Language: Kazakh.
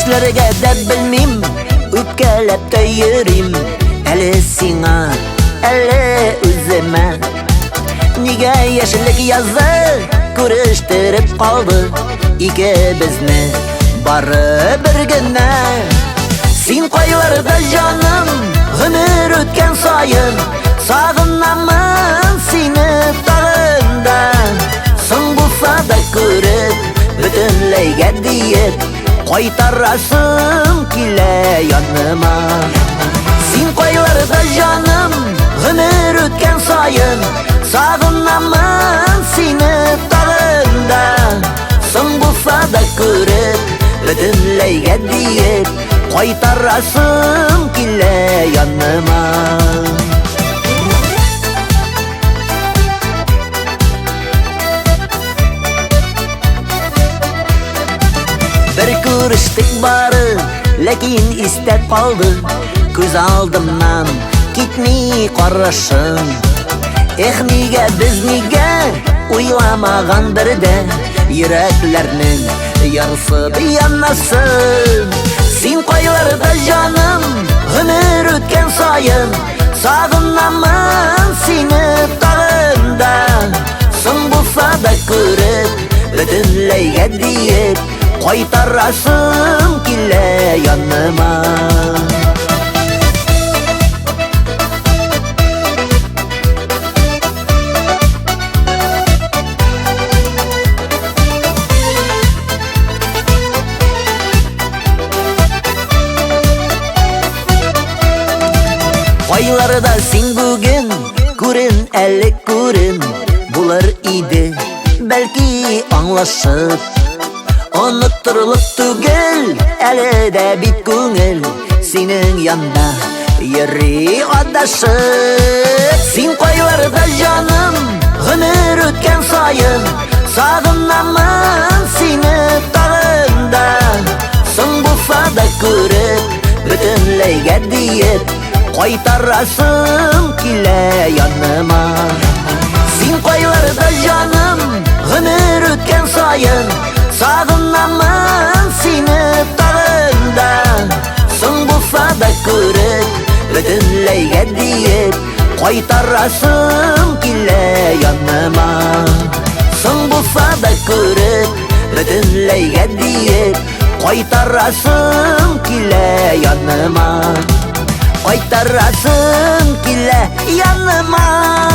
Кешілерге де білмейм, өпкелеп тойырым. Әлі сиңа, әлі өзіме. Неге ешілік язы көріштіріп қалды икебізні бары бір гіне. Сен қойларда жаным, ғүмір өткен сайын, сағынамын сені тағында. Сын болса да көріп, бүтінлейге дейіп, қайтарасым келе яныма. Сен қойларда жаным, ғүмір өткен сайын, сағынамын сені тағында. Сын болса да көріп, бүтінлейге дейіп, қайтарасым келе яныма. Bir көріштік бары, ләкин істеп қалды. Көз алдымнан кетмей қарашың. Неге біз неге ойламаған бірді, Йөрәкләрнең ярысы яннасын. Сен қойларда жаным, ғүмір өткен сайын, сағынамын сені тағында. Сын болса да көріп, бүтінлейге дейіп, қайтарасым келе яныма. Қойларда сен бүгін көрін, әлі көрін болар иді, бәлки аңлашып. Ұнықтырылық түгел, әлі дә бит көңіл, сенің янда ері адашып. Сен қойларда жаным, ғүмір өткен сайын, сағынамын сені тағында. Сын болса да көріп, бүтінлейге дейіп, қайтарасым келе яныма. Сен қойларда жаным, ғүмір өткен сайын, сағынамын сені тағында. Сын болса да көріп, бүтінлейге дейіп, қайтарасым келе яныма. Сын болса да көріп, бүтінлейге дейіп, қайтарасым келе яныма. Қайтарасым келе яныма.